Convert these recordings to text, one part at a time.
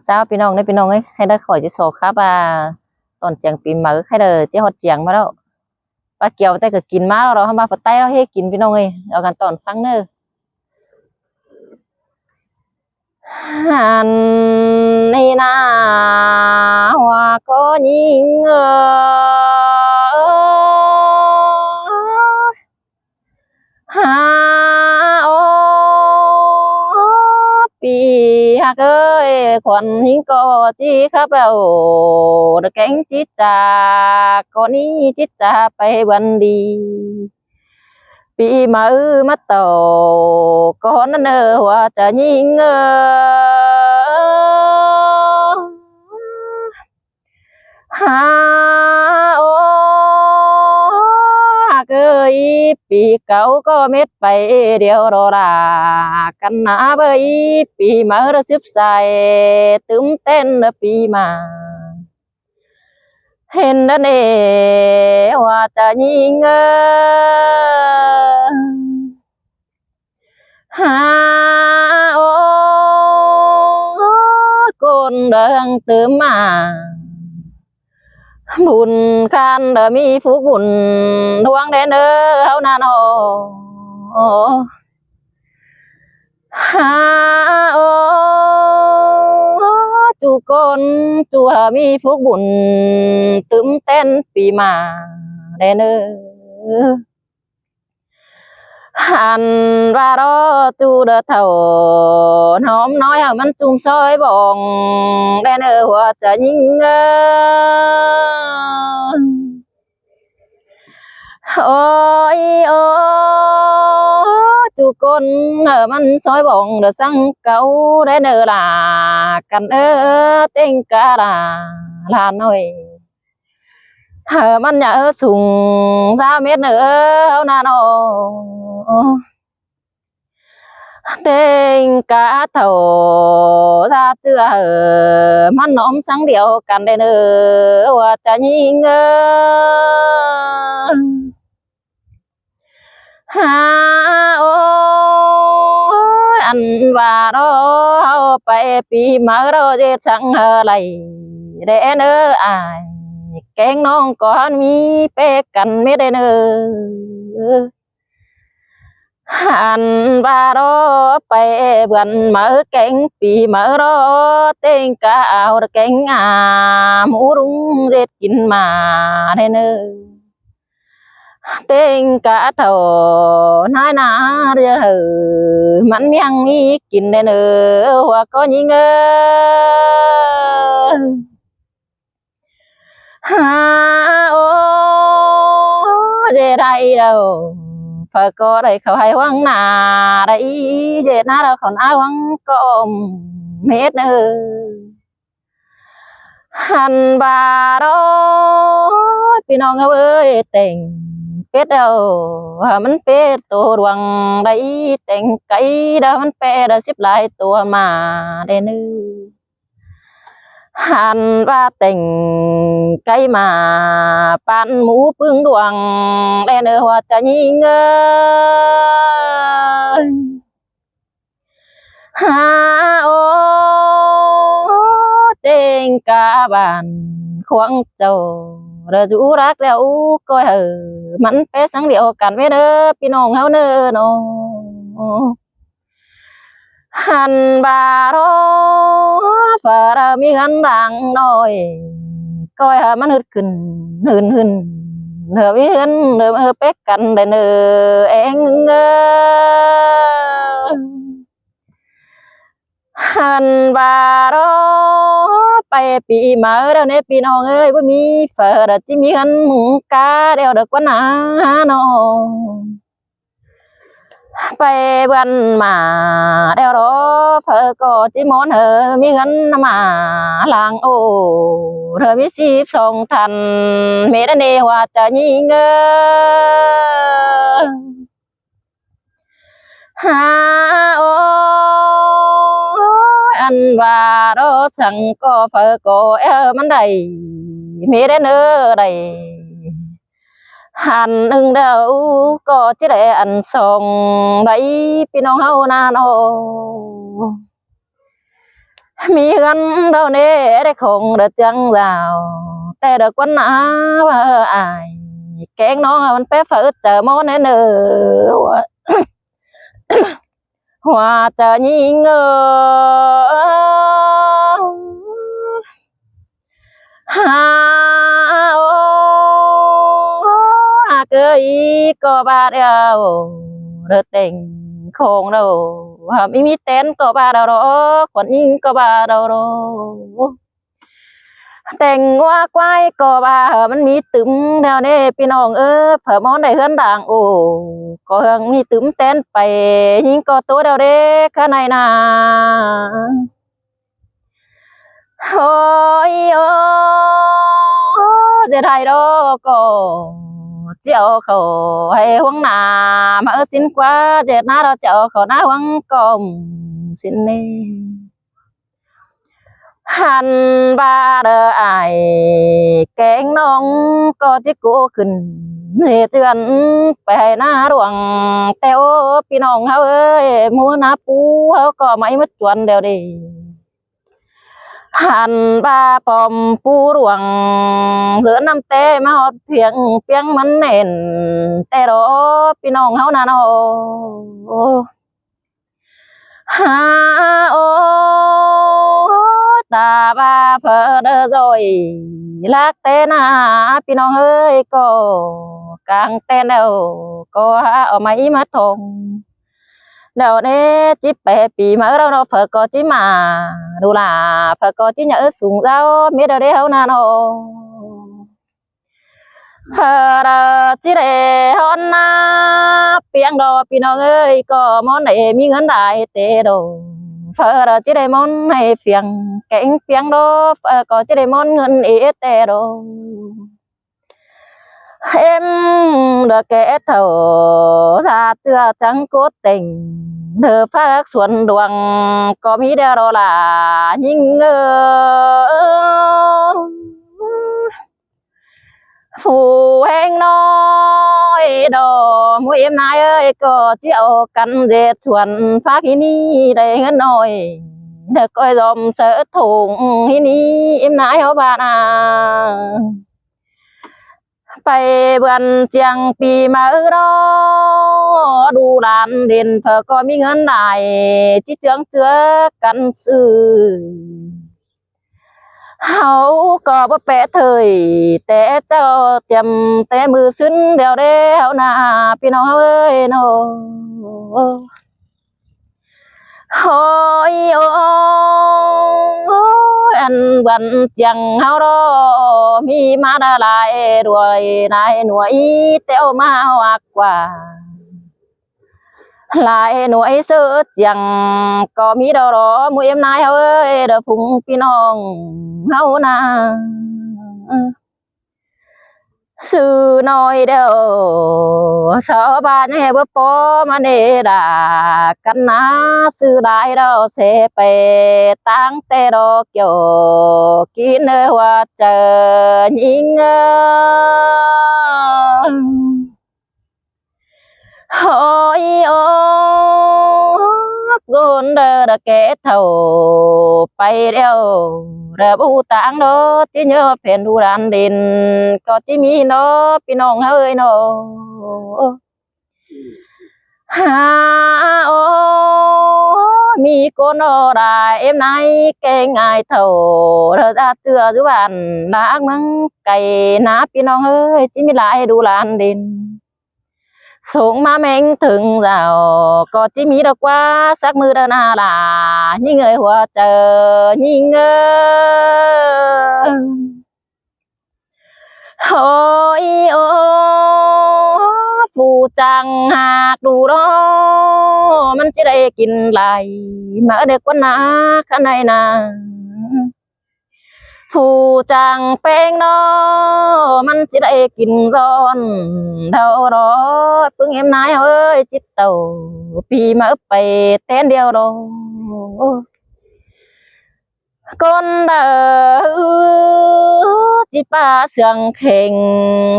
saoพี่น้องได้พี่น้องเอ้ยให้ได้ขอจะโซครับตอนเจียงปีใหม่ให้เด้อเจ้าฮอดเจียงมาแล้วปลาเกียวแต่ก็กินมาแล้วเราทำมาปะไต้เราให้กินพี่น้องเอ้ยเอากันตอนฟังเด้อหันนี่นาว่าก็ยิงหาโอปีฮักเอ้ยขวัญหิงก็จีครับเราเดแกงจิจาก็นี้จิจาไปวันดีปีมามาต่อก่อนนั้นว่าจะยิงหาโอเกยปีเก่าก็เม็ดไปเดียวรอลากันหนาเบยปีมาระซึบใส่ตึมเต้นปีมาเห็นนั่นเอว่าจะยิงหาโอคนเดิงตื่มมาบุญคันเดมีฟุกบุญดวงแดนเอเฮานาโนหาโอจูคนจูมีฟุกบุญตึมเต้นปีมาแดนเอหันว่ารอจูเดอเท่าน้อมน้อยมันจุ่มซอยบองแดนเอหัวจะยิงโอ้ยโอ้จูคนมันซอยบองเดอสังเก่าได้เนอลากันเต็งกะลาน้อยมันอย่าสูง3 mét nữaเอานาโนtên cả thầu ra chưaมันน้อมสังเดียวกันได้เนอว่าจะยิงหาโออันว่าเราไปปีมาเราจะช่างอะไรเด้เนออายแกงน้องก่อนมีเป๊กกันไม่ได้เนอหันบารอไปเบือนmở cánhปีmởรอเต็งกะเอาแกงหมูรุงเด็ดกินมาได้เนอเต็งกะเท่านายนาเรือมันยังมีกินได้เนอว่าก็ยิงหาโอเจได้đâu phải có đây khẩu hay hoang nà đây về na đâu còn ai hoang có mét nữa hành bà đó พี่น้องเอ้ยแต่งเป็ดเด้อมันเป็ดตัวดวงได้แต่งไก่เด้อมันเป็ด10 หลายตัวมาได้นึหันว่าแต่งไก่มาปันหมูปึ้งดวงได้เนอว่าจะยิงหาโอเต็งกาบานควงเจ้าเรือจูรักแล้วก็มันเป็นสังเดียวกันไว้เด้อพี่น้องเฮาเด้อเนาะหันบารอฝารามีกันดังน้อยก็มันฮึดขึ้นหึนเนื้อมีขึ้นเนื้อเป็กกันได้เนื้อเองหันบารอไปปีมาเดี๋ยวนี้พี่น้องเอ้ยว่ามีฝาราที่มีกันหมูกาเดี๋ยวเด็กวันหนาเนาะไปเบือนมาเดี๋ยวรอเธอก็จิมอนมีเงินมาลางโอเธอมี12 ทันเมดเนว่าจะยิงหาโออันว่าเราสั่งก็เธอก็มันได้เมดเนได้หันหนึ่งเดียวก็จะได้อันสองได้พี่น้องเฮานาโน มีgần đâu nè để không được chẳng ràoแต่được quân áo ai kén nóมันbé phở chờ món này nữa hòa chờ nhìn ngờ ha ô cười có ba đâu được tình không đâu mi mi tên có ba đâu đó quần có ba đâu đó แต่งว่าควายก็ว่ามันมีตึมแนวนี้พี่น้องเผื่อมอนได้เฮือนด่างโอ้ก็เฮืองมีตึมเต้นไปยิงก็ตัวเดียวเด้ข้างในนาโอ้ยโอ้จะได้ดอกก็เจ้าเขาให้หวงหน้ามาสินกว่าเจ็ดหน้าเราเจ้าเขาหน้าหวังกอมสินนี่ หันบาเดอไอแกงน้องก็ที่กูขึ้นเหตุเจือนไปหน้าหลวงแต่โอ้พี่น้องเฮาเอ้ยมัวนาปูเฮาก็ไม่มาจวนเดียวดิหันบาปอมปูหลวงเสือน้ำเต้มาหอดเพียงเปียงมันเน่นแต่รอพี่น้องเฮานาโนฮาโอta ba phở đơ rồi lát tênพี่น้องเอ้ยก็กลางเต้นเดียวก็เอาไม้มาทงเดี๋ยวนี้จิบไปปีมาเราเphở cóจิมาดูล่ะphở cóจิnhớ sùng rau miếtเดียวนาโนphởจิเรฮอนนาเปียงดอพี่น้องเอ้ยก็มอนไหนมีเงินได้เตโดphở chỉ để món này phiền cánh phiền đó phở có chỉ để món ngân ít tè đó em được kẻ thầu ra chưa chẳng cố tình được phát xuân đường có mỹ đeo đó là nhưng phù anh nói đồ mũi em nay ơi có chiều căn dệt chuẩn phát hi ni đây ngân nồi được coi dòm sợ thùng hi ni em nay hả bạn à ไปเบือนเจียงปีมารอดูลานเด่นเธอก็มีเงินได้จิเจืองเจือกันซื้อเฮาก็บ่แปะเถยแต่เจ้าเตรียมแต่มือซึ้นเดียวเดียวนาพี่น้องเอ้ยโนโอ้ยโอ้อันวันเจียงเฮารอมีมาได้หลายด้วยนายหน่วยเต้วมาวักกว่าหลายหน่วยเสือเจียงก็มีดอกรอมือเอ็มนายเอ้ยเด้อพุงพี่น้องเฮานาซื้อน้อยเด้อชาวบ้านให้บ่พอมาเนดากันนะซื้อได้ดอกเสไปตั้งแต่ดอกเกี่ยวกินว่าเจอยิงโอ้ยโอ้กุนเดอแก่เท่าไปเดียวเรือบูต่างโนที่เนื้อเพ่นดูรันดินก็ที่มีโนพี่น้องเฮ้ยโนฮาโอมีคนโนได้เอ็มนายเก่งไอเท่าเรือจะเจือจุบันลากนังไก่นาพี่น้องเฮ้ยที่มีหลายดูรันดินสูงมาแมงถึงเราก็จิมีดอกว่าสักมือเดินนาลายิ่งเงยหัวเจอยิ่งเงยโอ้ยโอ้ฟูจังหากดูรอมันจะได้กินไหลมาเด็กวันนาข้างในนาผู้จังแป้งนอมันจะได้กินร้อนเท่ารอเพิ่งเอ็มนายเอ้ยจิตเต่าปีมาไปเต้นเดียวรอcon đờ chỉ ba sương khinh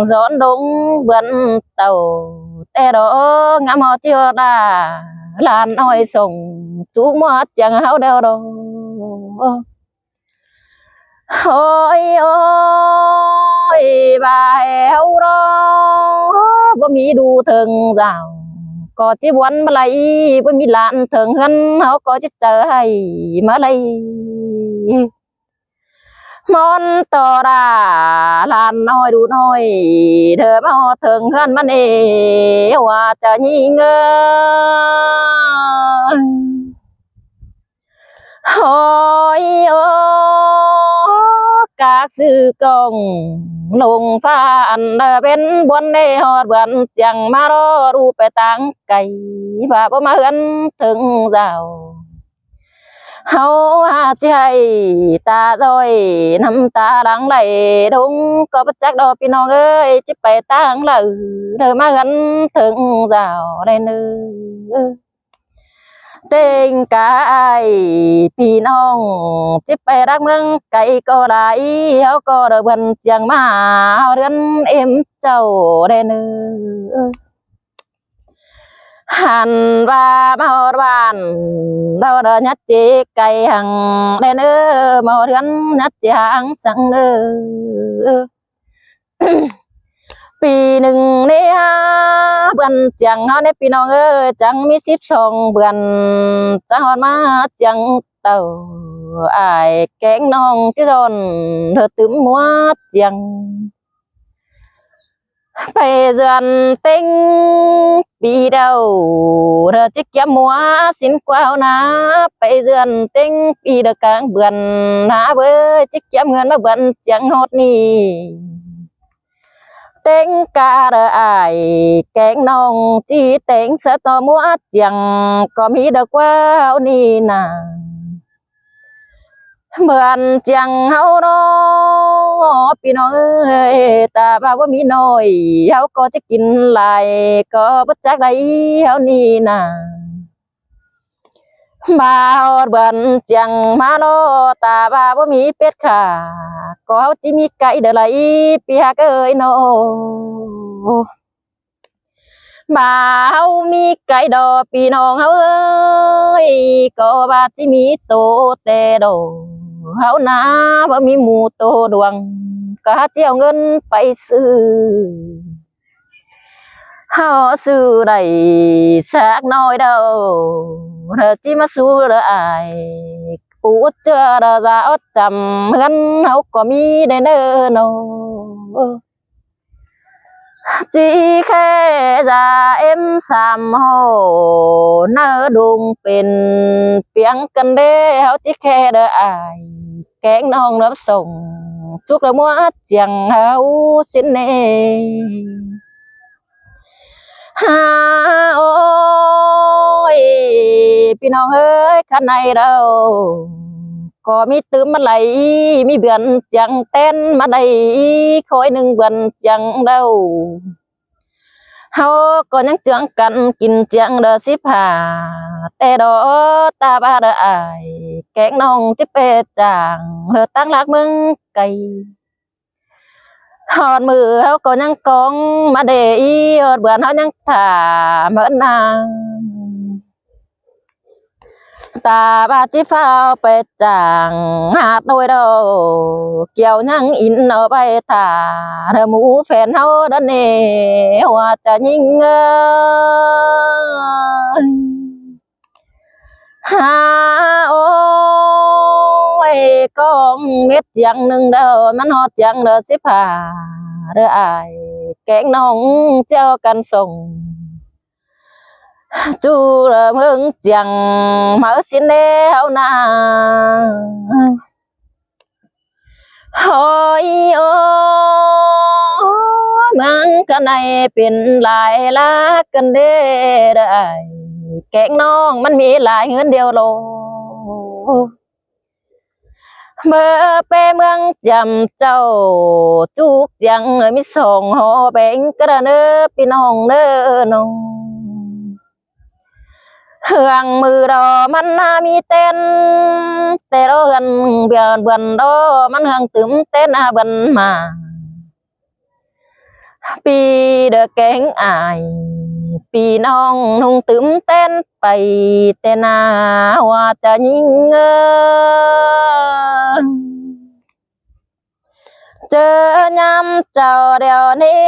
gión đúng vẫn tàuแต่đó ngắm họ chưa đà lan nói sùng chú mất chẳng háo đeo đâu ôi ôi bà eo đóบ่มีดูเถิงเจ้าก็จิวันมาไลบ่มีหลานเถิงหันเฮาก็จะเจอให้มาไลมอนตอราหลานน้อยดูน้อยเธอมาเถิงหันมันเอว่าจะยิงôi các sư công lùng pha ăn bên buôn đê họ buôn chẳng mà đó ru pe tang cày và bố má ấn thừng rào hậu ha chạy ta rồi năm ta đang lạy đúng có bất chắc đâu pin non ơi chứ pe tang lợ đời má ấn thừng rào đây nữ tình cáiพี่น้องจิไปรักเมืองไกลก็ได้เฮาก็เดินเจียงมาเฮาเรือนเอ็มเจ้าได้เนื้อหันว่ามาฮอดบ้านเราเดินยัดจีไก่หังได้เนื้อมาเรือนยัดจีหังสังเนื้อปีหนึ่งเนี่ยเบือนจังเฮาในพี่น้องเอ้ยจังมี12เบือนจังฮอดมาจังเต่าอายแกงน้องที่ทนเธอตึมมัวจังไปเดือนเต็งปีเดียวเธอจิกยมัวสินกว่านะไปเดือนเต็งปีเดียวกลางเบือนหาเบ้ยจิกยำเงินมาเบือนจังฮอดนี่เต็งกาเดอายแกงน้องจีเต็งเสตอมัวจังก็มีดอกว่าเอานี่นะเหมือนจังเฮาเนาะพี่น้องเอ้ยตาบ่าว่ามีน้อยเฮาก็จะกินหลายก็บ่จักได้เฮานี่นะมาฮอดเบิ่นจังมาเนาะตาบ่าบ่มีเป็ดค่ะก็เฮาจิมีไก่เด้อไหลพี่ฮักเอ้ยเนาะมาเฮามีไก่ดอพี่น้องเฮาเอ้ยก็ว่าจิมีโตแต่ดอเฮานะบ่มีหมูโตดวงก็หาเจียวเงินไปซื้อเฮาซื้อได้สักน้อยเด้อเธอจิมาสู้เด้ออายปูเจอเด้อจะอดจำเงินเฮาก็มีได้เด้อเนาะchỉ khe ra em xàm hồ nơ đùngเป็นเปียงกันเด้เฮาจิแค่เด้ออายแกงน้องน้ำส่งจุกละมัวจังเฮาสินเน่ฮาโอ้ยพี่น้องเอ้ยข้างในเราก็มีตื้มมาไหลมีเบือนจังเต้นมาได้คอยหนึ่งเบือนจังเด้าเฮาก็ยังเจืองกันกินเจียงเด้อ15แต่ดอตาบ้าเด้ออายแกงน้องจิเป็ดจางเด้อตั้งหลักเมืองไกลฮอดมือเฮาก็ยังกองมาเด้อีฮอดเบือนเฮายังท่าเหมือนนางตาบาจิฟ้าไปจางหาดโดยเดาเกี่ยวยังอินเอาไปถ่าเธอหมูแฟนเฮาดันเนว่าจะยิงหาโอ้ยกองเม็ดอย่างหนึ่งเด้อมันฮอดอย่างเด้อ15เด้ออายแกงน้องเจ้ากันส่งจูlà mừng chẳng mở xin đeo na hỏi ô mang cái nàyเป็นหลายละกันเด้ได้แกงน้องมันมีหลายเงินเดียวโลเมื่อไปเมืองจำเจ้าจุกยังมีส่งหอแบ่งกระเนอพี่น้องเด้อน้องเฮืองมือรอมันน่ามีเต้นแต่รอกันเบือนเบือนรอมันเฮืองตึมเต้นเบือนมาปีเดอแกงอาย พี่น้องนุ่งตื่นเต้นไปแต่นาว่าจะยิงเจอยามเจ้าเดียวนี้